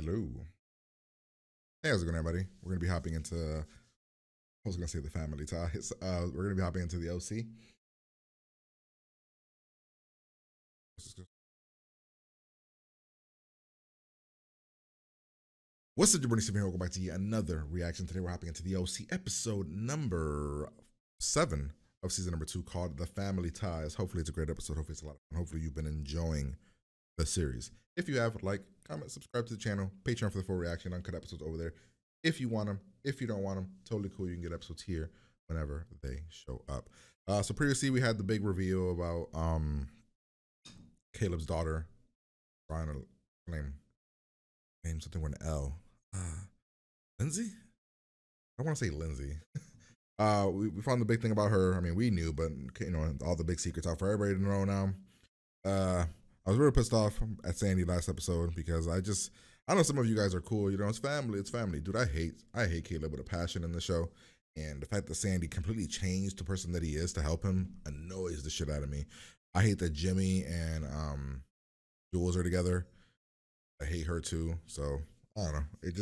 Hello. Hey, how's it going, everybody? We're going to be hopping into, I was going to say the family ties. We're going to be hopping into the OC. What's up, everybody? Stephen here. Welcome back to yet another reaction. Today, we're hopping into the OC episode number 7 of season number 2 called The Family Ties. Hopefully, it's a great episode. Hopefully, it's a lot of fun. Hopefully, you've been enjoying the series. If you have, like, comment, subscribe to the channel, Patreon for the full reaction, uncut episodes over there. If you want them, if you don't want them, totally cool. You can get episodes here whenever they show up. So previously we had the big reveal about Caleb's daughter, trying to name something with an L. Lindsay? I want to say Lindsay. We found the big thing about her. I mean, we knew, but you know, all the big secrets out for everybody to know now. I was really pissed off at Sandy last episode because I know some of you guys are cool. You know, it's family, it's family. Dude, I hate Caleb with a passion in the show. And the fact that Sandy completely changed the person that he is to help him annoys the shit out of me. I hate that Jimmy and Jules are together. I hate her too. So I don't know. It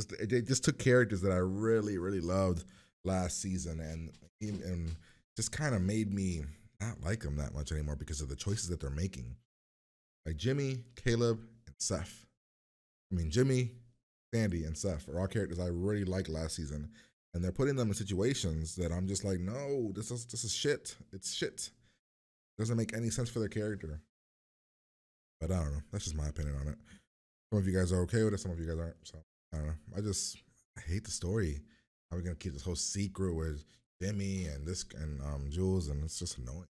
just took characters that I really, really loved last season and just kind of made me not like them that much anymore because of the choices that they're making. Like Jimmy, Caleb, and Seth. I mean, Jimmy, Sandy, and Seth are all characters I really liked last season. And they're putting them in situations that I'm just like, no, this is shit. It's shit. Doesn't make any sense for their character. But I don't know. That's just my opinion on it. Some of you guys are okay with it. Some of you guys aren't. So I don't know. I hate the story. How are we gonna keep this whole secret with Jimmy and Jules, and it's just annoying.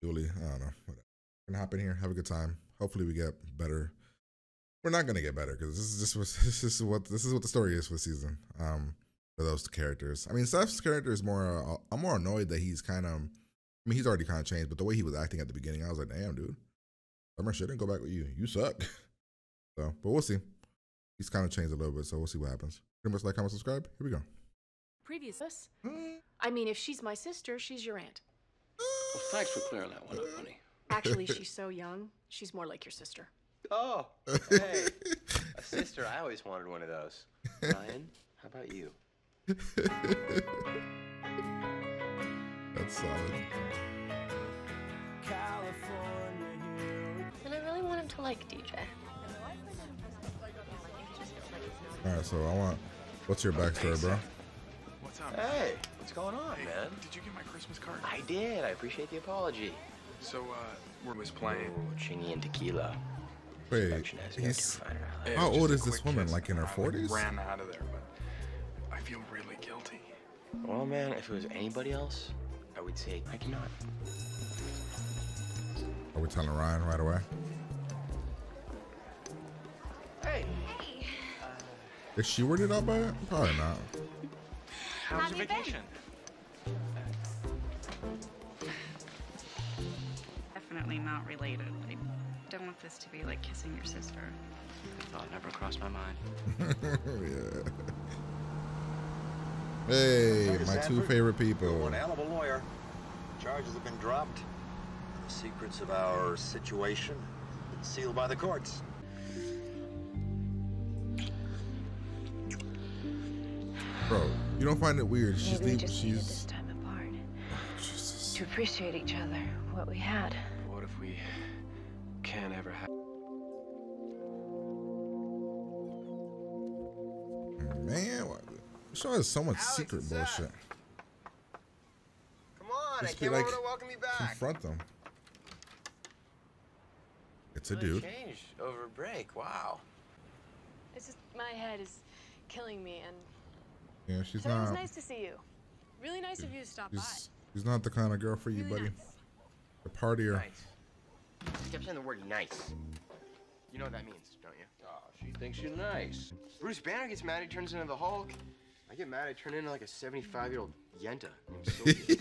Julie, I don't know. Whatever. We're gonna hop in here, have a good time. Hopefully we get better. We're not gonna get better because this is what the story is for the season. For those characters, I mean, Seth's character is more. I'm more annoyed that he's kind of. I mean, he's already kind of changed, but the way he was acting at the beginning, I was like, damn, dude. Summer shit didn't go back with you. You suck. So, but we'll see. He's kind of changed a little bit, so we'll see what happens. Pretty much like, comment, subscribe. Here we go. Previous us. I mean, if she's my sister, she's your aunt. Well, thanks for clearing that one up, honey. Actually, she's so young, she's more like your sister. Oh, hey, a sister. I always wanted one of those. Ryan, how about you? That's solid. And I really want him to like DJ. All right, so what's your backstory, bro? What's up? Hey, what's going on, Hey, man? did you get my Christmas card? I did. I appreciate the apology. So, where was playing? Ooh, chingy and tequila. Wait, how old is this woman? Like in her 40s? Ran out of there, but I feel really guilty. Well, man, if it was anybody else, I would say I cannot. Are we telling Ryan right away? Hey. Is she weirded out by it? Probably not. How was your vacation? Definitely not related. I don't want this to be like kissing your sister. Thought never crossed my mind. Yeah. Hey, my two favorite people. One hell of a lawyer. Charges have been dropped. The secrets of our situation been sealed by the courts. Bro, you don't find it weird? Maybe we just needed this time apart to appreciate each other, what we had. What if we can't ever have? Man, the show has so much secret bullshit. Come on, Just I be came like, over to welcome you back. confront them. It's a Really dude. changed over break. Wow. It's just my head is killing me, and Yeah, she's so it was not. nice to see you. Really nice of you to stop by. She's not the kind of girl for you, Really buddy. nice. The partier. Nice. You kept saying the word nice. You know what that means, don't you? Oh, she thinks you're nice. Bruce Banner gets mad, he turns into the Hulk. I get mad, I turn into like a 75-year-old Yenta named Sylvia.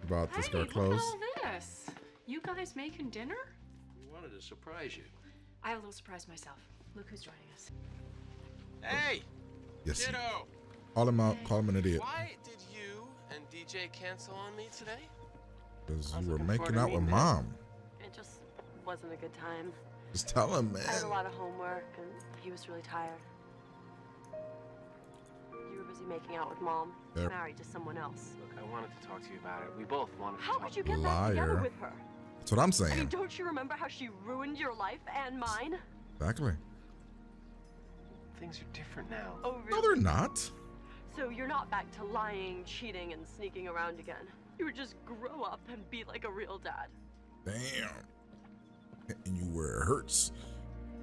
About this Hey, girl look at clothes. all this. You guys making dinner? We wanted to surprise you. I have a little surprise myself. Look who's joining us. Hey, Yes. kiddo. Call him out. Call him an idiot. Why did you and DJ cancel on me today? Because I was you were looking making forward to out with meeting mom. It just wasn't a good time. Just tell him, man. I had a lot of homework, and he was really tired. You were busy making out with Mom, Yep. married to someone else. Look, I wanted to talk to you about it. We both wanted to How talk. could you get back together Liar. with her? That's what I'm I mean, saying. don't you remember how she ruined your life and mine? Exactly. Things are different now. Oh, No, really? they're not. So you're not back to lying, cheating, and sneaking around again. You would just grow up and be like a real dad. Damn. And you where it hurts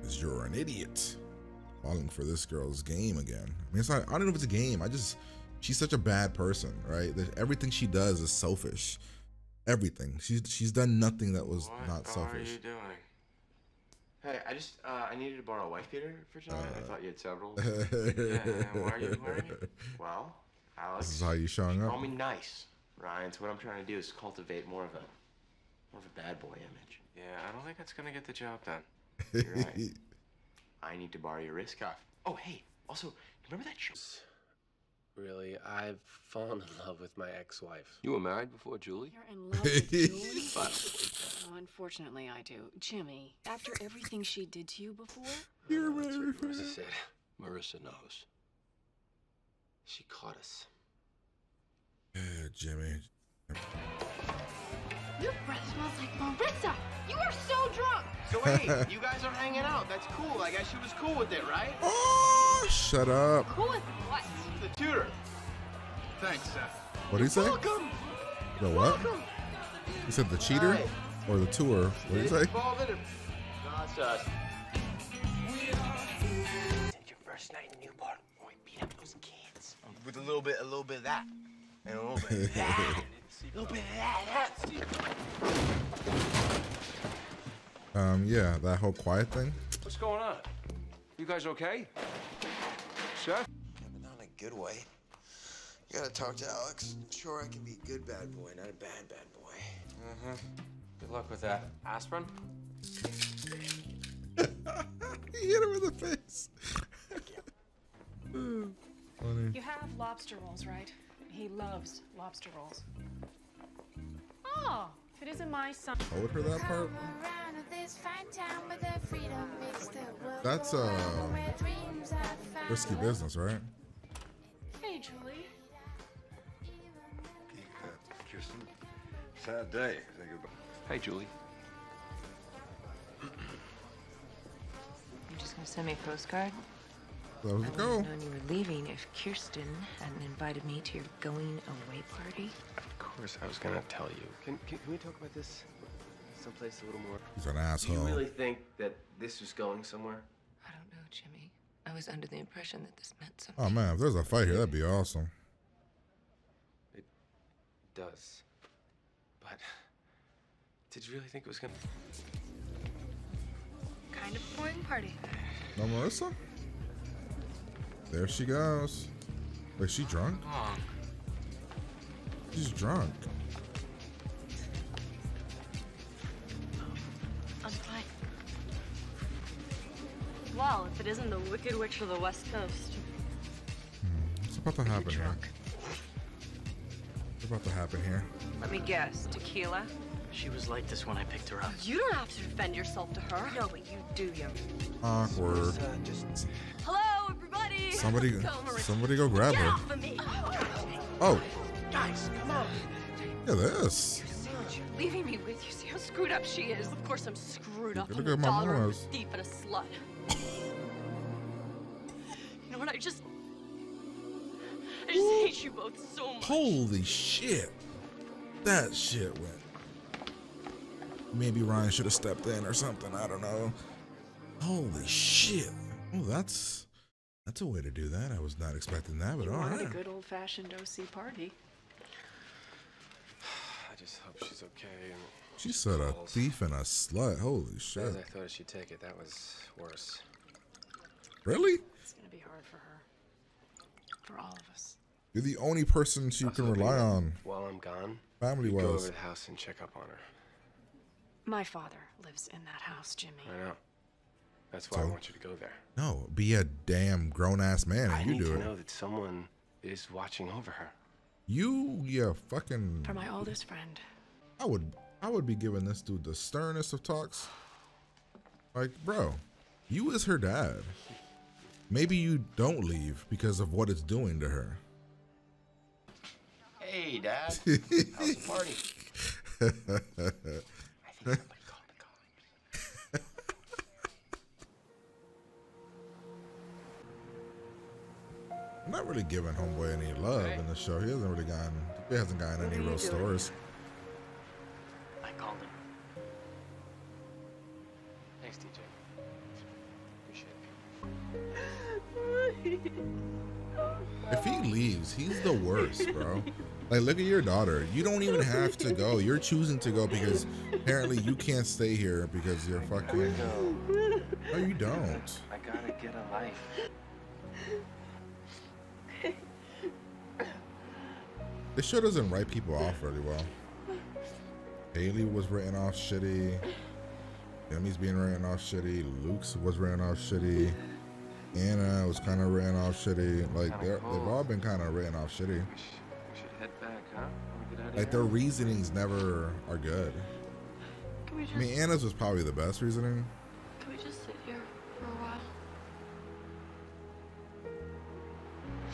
is you're an idiot. Falling for this girl's game again. I mean, it's not, I don't know if it's a game. She's such a bad person, right? Everything she does is selfish. Everything. She's done nothing that was not selfish. What are you doing? Hey, I needed to borrow a wife beater for tonight. I thought you had several. Yeah, and why are you wearing it? Well, Alex. This is how you showing up. Call me nice, Ryan. So what I'm trying to do is cultivate more of a bad boy image. Yeah, I don't think that's gonna get the job done. You're right. I need to borrow your wrist cuff. Oh, hey. Also, you remember that show? Really, I've fallen in love with my ex-wife. You were married before Julie? You're in love with Julie? Oh, unfortunately, I do. Jimmy, after everything she did to you before? You're married. Marissa said Marissa knows. she caught us. Yeah, Jimmy. Your breath smells like Marissa! You are so drunk! So wait, you guys are hanging out. That's cool. I guess she was cool with it, right? Oh, shut up. Cool with what? The tutor. Thanks, Seth. What did he say? Welcome. The what? He said the cheater Hey. or the tour? What did he say? Involved in it. That's us. Said your first night in Newport, we beat up those kids. With a little bit of that. And a little bit of that. A little bit of that. Yeah, that whole quiet thing. What's going on? You guys okay? Seth? Yeah, but not in a good way. You gotta talk to Alex. Sure, I can be a good bad boy, not a bad boy. Mm-hmm. Good luck with that. Aspirin? He hit him in the face. Funny. You have lobster rolls, right? He loves lobster rolls. Oh, if it isn't my son. Told her that part. That's risky business, right? Hey, Julie. Kirsten, sad day. Say goodbye. Hey, Julie. You're just gonna send me a postcard? That was I the would goal. have known you were leaving if Kirsten hadn't invited me to your going away party. Of course, I was gonna tell you. Can we talk about this someplace a little more? He's an Do you asshole. really think that this was going somewhere? I don't know, Jimmy. I was under the impression that this meant something. Oh man, if there's a fight here, that'd be awesome. It does. But did you really think it was gonna? Kind of boring party. No Melissa? There she goes. Wait, she drunk? Oh, She's drunk. I'm fine. Well, if it isn't the Wicked Witch of the West Coast. What's about to happen here? Drunk. What's about to happen here? Let me guess. Tequila? She was like this when I picked her up. You don't have to defend yourself to her. No, but you do, young. Awkward. Hello, everybody. Somebody go grab Get her. off of me. Oh, Guys, come on. yeah, this. See what you're leaving me with. You see how screwed up she is. Of course I'm screwed up. Look I'm at a my daughter of a mamas. thief and a slut. You know what? I just hate you both so much. Holy shit. That shit went. Maybe Ryan should have stepped in or something. I don't know. Holy shit. Oh, that's a way to do that. I was not expecting that, but You all wanted right. a good old-fashioned OC party. I just hope she's okay. And She said a thief and a slut. Holy as shit. I thought she'd take it, that was worse. Really? It's gonna be hard for her. For all of us. You're the only person she can rely on. While I'm gone, Family you go was. over to the house and check up on her. My father lives in that house, Jimmy. I know. That's why I So? want you to go there. No, be a damn grown ass man I and you need do to it. know that someone is watching over her. You fucking. For my oldest friend. I would be giving this dude the sternest of talks. Like, bro, you is her dad. Maybe you don't leave because of what it's doing to her. Hey, Dad. How's the party? I think somebody called the calling. I'm not really giving Homeboy any love in the show. He hasn't gotten any real stories. I called him. Thanks, DJ. Appreciate it. If he leaves, he's the worst, bro. Like, look at your daughter. You don't even have to go. You're choosing to go because apparently you can't stay here because you're fucking. No, you don't. I gotta get a life. This show doesn't write people off really well. Haley was written off shitty. Jimmy's being written off shitty. Luke's was written off shitty. Anna was kind of written off shitty. Like, they've all been kind of written off shitty. We should head back, huh? Wanna get out of Like, their reasonings never are good. Can we just, I mean, Anna's was probably the best reasoning. can we just sit here for a while?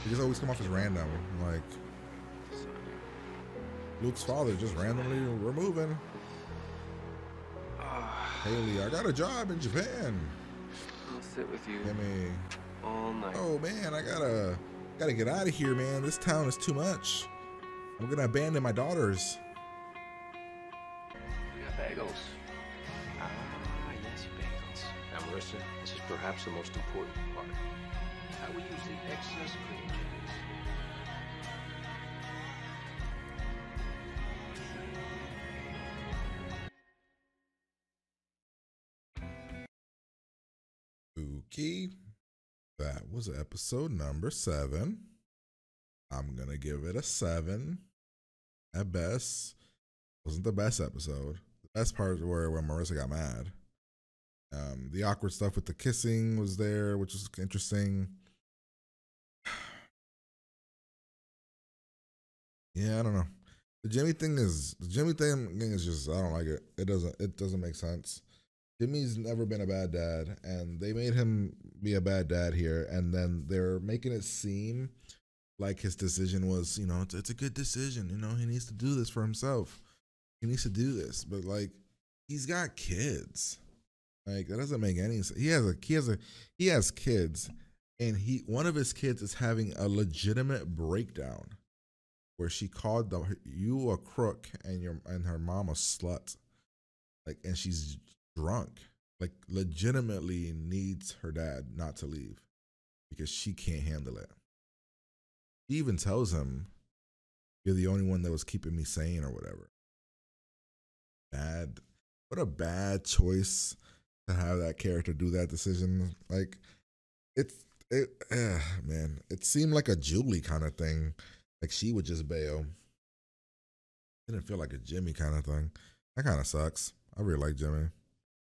He just always come off as random. Like, Luke's father just randomly removing. Haley, I got a job in Japan. I'll sit with you Jimmy. all night. Oh man, I gotta get out of here, man. This town is too much. I'm gonna abandon my daughters. We got bagels. Ah, yes, bagels. Now, Marissa, this is perhaps the most important part. How we use the excess cream cheese. Okay, that was episode number 7. I'm gonna give it a 7 at best. Wasn't the best episode. The best part were when Marissa got mad. The awkward stuff with the kissing was there, which was interesting. Yeah, I don't know. The Jimmy thing is just, I don't like it. It doesn't make sense. Jimmy's never been a bad dad, and they made him be a bad dad here, and then they're making it seem like his decision was, you know, it's a good decision. You know, he needs to do this for himself. He needs to do this, but like, he's got kids. Like, that doesn't make any sense. He has kids, and one of his kids is having a legitimate breakdown where she called you a crook and her mom a slut, like, and she's drunk, like, legitimately needs her dad not to leave because she can't handle it. She even tells him, "You're the only one that was keeping me sane," or whatever. Bad. What a bad choice to have that character do that decision. Like, man, it seemed like a Julie kind of thing. Like, she would just bail. It didn't feel like a Jimmy kind of thing. That kind of sucks. I really like Jimmy.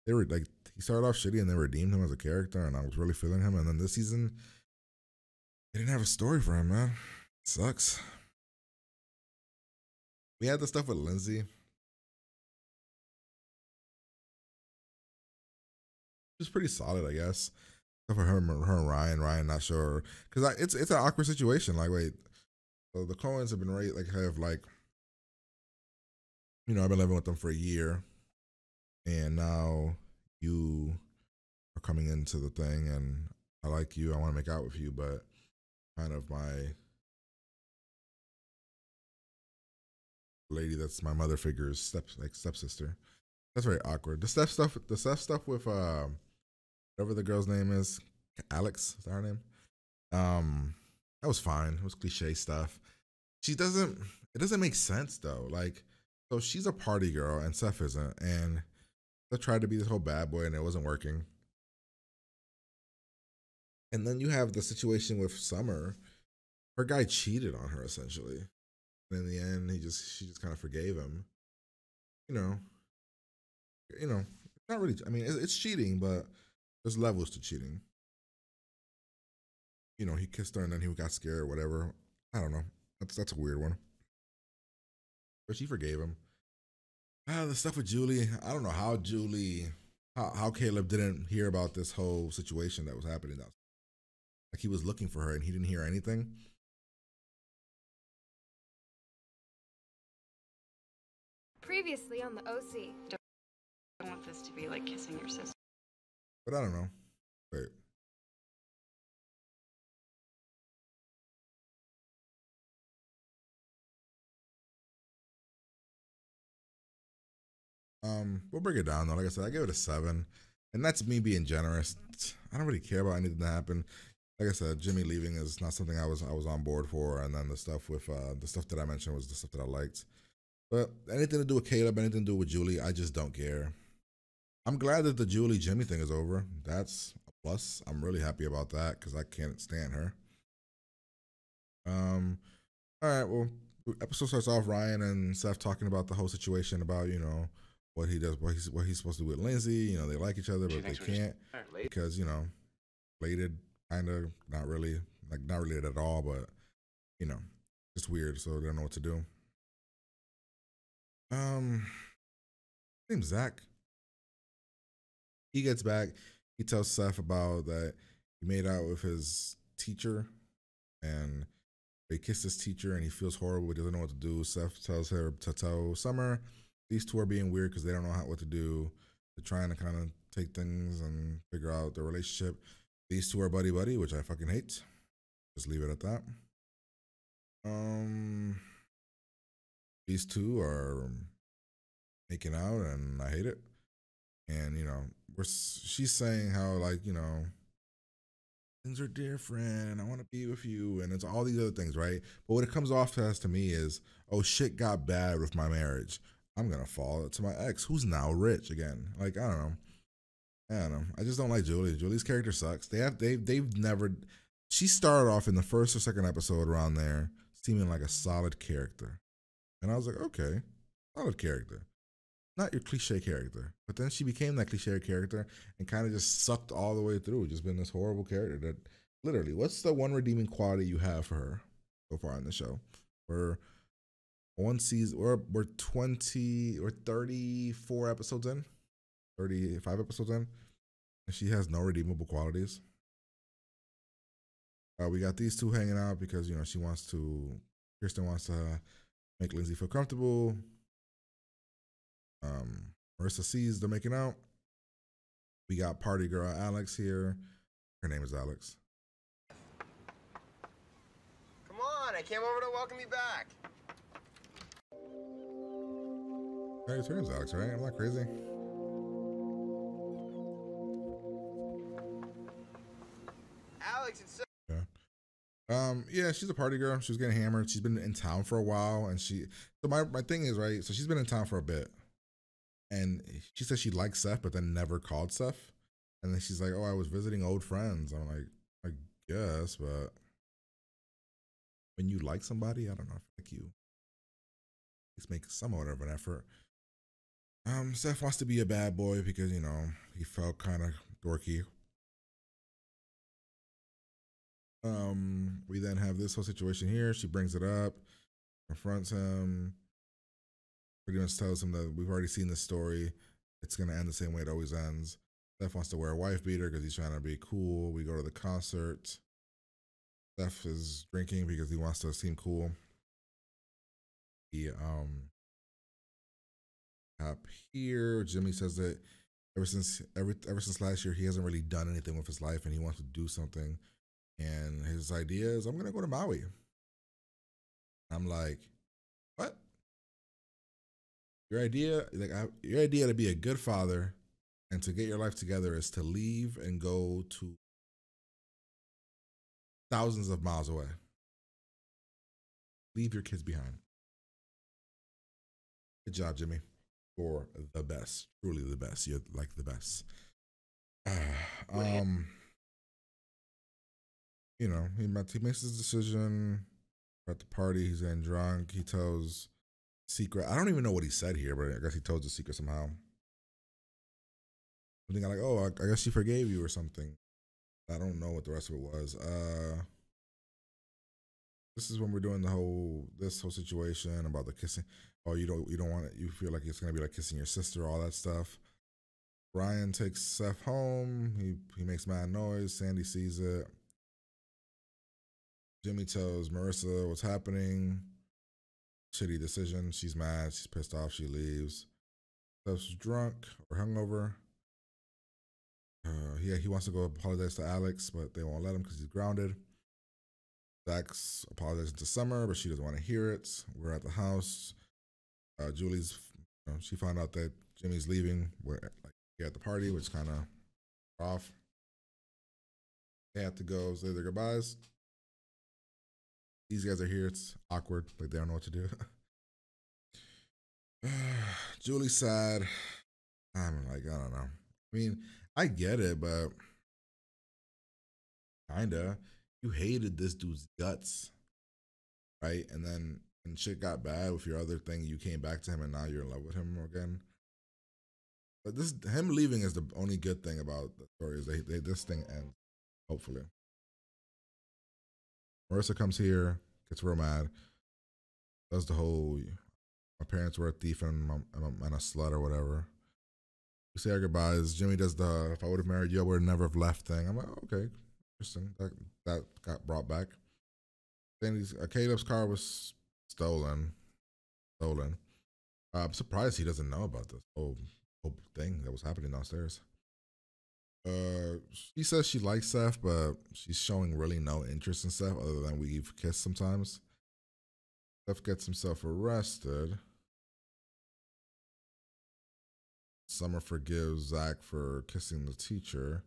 They were like, he started off shitty and they redeemed him as a character, and I was really feeling him. And then this season, they didn't have a story for him, man. It sucks. We had the stuff with Lindsay. It was pretty solid, I guess. Except for her and Ryan. Ryan not sure, because it's an awkward situation. Like, wait, so the Coens have been I've been living with them for a year, and now you are coming into the thing, and I like you. I want to make out with you, but kind of my lady that's my mother figure's stepsister. That's very awkward. The Steph stuff with whatever the girl's name is, Alex, is that her name? That was fine. It was cliche stuff. It doesn't make sense though. Like, so she's a party girl and Seth isn't, and they tried to be this whole bad boy and it wasn't working. And then you have the situation with Summer. Her guy cheated on her essentially. And in the end, she just kind of forgave him. You know, not really. I mean, it's cheating, but there's levels to cheating. You know, he kissed her and then he got scared or whatever. I don't know. That's a weird one. But she forgave him. The stuff with Julie, I don't know how Julie how Caleb didn't hear about this whole situation that was happening. Like he was looking for her and he didn't hear anything. Previously on the OC. Don't want this to be like kissing your sister. But I don't know. Wait. We'll break it down though. Like I said, I give it a 7, and that's me being generous. I don't really care about anything that happened. Like I said, Jimmy leaving is not something I was on board for, and then the stuff with the stuff that I mentioned was the stuff that I liked. But anything to do with Caleb, anything to do with Julie, I just don't care. I'm glad that the Julie Jimmy thing is over. That's a plus. I'm really happy about that because I can't stand her. All right. Well, episode starts off Ryan and Seth talking about the whole situation about what he does, what he's supposed to do with Lindsay. They like each other, but they can't because related, kind of, not really related at all, but just weird. So they don't know what to do. Name's Zach. He gets back. He tells Seth about that he made out with his teacher, and they kissed his teacher, and he feels horrible. He doesn't know what to do. Seth tells her to tell Summer. These two are being weird because they don't know what to do. They're trying to kind of take things and figure out their relationship. These two are buddy-buddy, which I fucking hate. Just leave it at that. These two are making out, and I hate it. And, she's saying how, things are different. I want to be with you. And it's all these other things, right? But what it comes off as to me is, oh, shit got bad with my marriage. I'm going to fall to my ex, who's now rich again. I don't know. I just don't like Julie. Julie's character sucks. They've never. She started off in the first or second episode around there seeming like a solid character. And I was like, okay, solid character. Not your cliche character. But then she became that cliche character and kind of just sucked all the way through. Just been this horrible character that literally, what's the one redeeming quality you have for her so far in the show? We're one season, we're 20 or 34 episodes in, 35 episodes in, and she has no redeemable qualities. We got these two hanging out because, Kirsten wants to make Lindsay feel comfortable. Marissa sees they're making out. We got party girl Alex here. Her name is Alex. Come on, I came over to welcome you back. Hey, her name's Alex, right? I'm not crazy. Alex, it's so yeah, she's a party girl. She was getting hammered. She's been in town for a while, and so my thing is, right, so she's been in town for a bit. And she said she liked Seth, but then never called Seth. And then she's like, oh, I was visiting old friends. I'm like, I guess, but when you like somebody, I don't know, if you at least make somewhat of an effort. Seth wants to be a bad boy because, he felt kind of dorky. We then have this whole situation here. She brings it up, confronts him, pretty much tells him that we've already seen this story. It's going to end the same way it always ends. Seth wants to wear a wife beater because he's trying to be cool. We go to the concert. Seth is drinking because he wants to seem cool. He up here, Jimmy says that ever since last year, he hasn't really done anything with his life, and he wants to do something. And his idea is, I'm gonna go to Maui. I'm like, what? Your idea to be a good father and to get your life together is to leave and go to thousands of miles away. Leave your kids behind. Good job, Jimmy. You're the best. Truly the best. You're like the best. He makes his decision at the party. He's getting drunk. He tells secret. I don't even know what he said here, but I guess he told the secret somehow. I think I'm like, oh, I guess she forgave you or something. I don't know what the rest of it was. This is when we're doing this whole situation about the kissing. Oh, you don't want it. You feel like it's gonna be like kissing your sister, all that stuff. Ryan takes Seth home. He makes mad noise. Sandy sees it. Jimmy tells Marissa what's happening. Shitty decision. She's mad. She's pissed off. She leaves. Seth's drunk or hungover. He wants to go apologize to Alex, but they won't let him because he's grounded. Zach's apologizing to Summer, but she doesn't want to hear it. We're at the house. Julie's, she found out that Jimmy's leaving. We're at the party, which kind of off. They have to go say their goodbyes. These guys are here. It's awkward. Like they don't know what to do. Julie's sad. I'm like, I don't know. I mean, I get it, but kinda. You hated this dude's guts, right? And then when shit got bad with your other thing, you came back to him and now you're in love with him again. But him leaving is the only good thing about the story, is this thing ends, hopefully. Marissa comes here, gets real mad, does the whole, my parents were a thief and a slut or whatever. We say our goodbyes. Jimmy does the, if I would have married you, I would never have left thing. I'm like, okay, interesting. That got brought back. Then Caleb's car was stolen. I'm surprised he doesn't know about this whole thing that was happening downstairs. She says she likes Seth, but she's showing really no interest in Seth other than we've kissed sometimes. Seth gets himself arrested. Summer forgives Zach for kissing the teacher.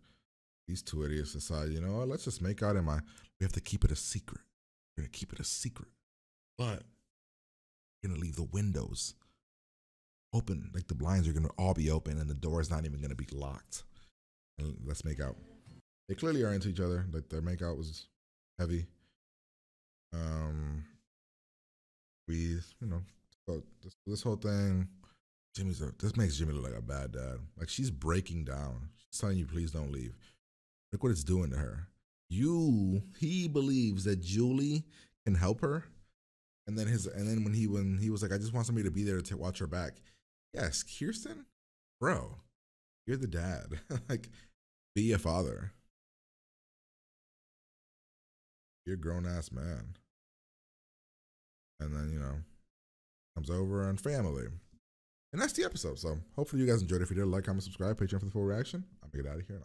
These two idiots decide, you know what, let's just make out we have to keep it a secret. We're going to keep it a secret. But we're going to leave the windows open. Like the blinds are going to all be open and the door is not even going to be locked. And let's make out. They clearly are into each other. Like their makeout was heavy. This whole thing. This makes Jimmy look like a bad dad. Like she's breaking down. She's telling you, please don't leave. Look what it's doing to her. He believes that Julie can help her, and then when he was like, I just want somebody to be there to watch her back. Yes, Kirsten, bro, you're the dad. Like, be a father. You're a grown ass man. And then comes over and family. And that's the episode. So hopefully you guys enjoyed it. If you did, like, comment, subscribe, Patreon for the full reaction. I'm gonna get out of here.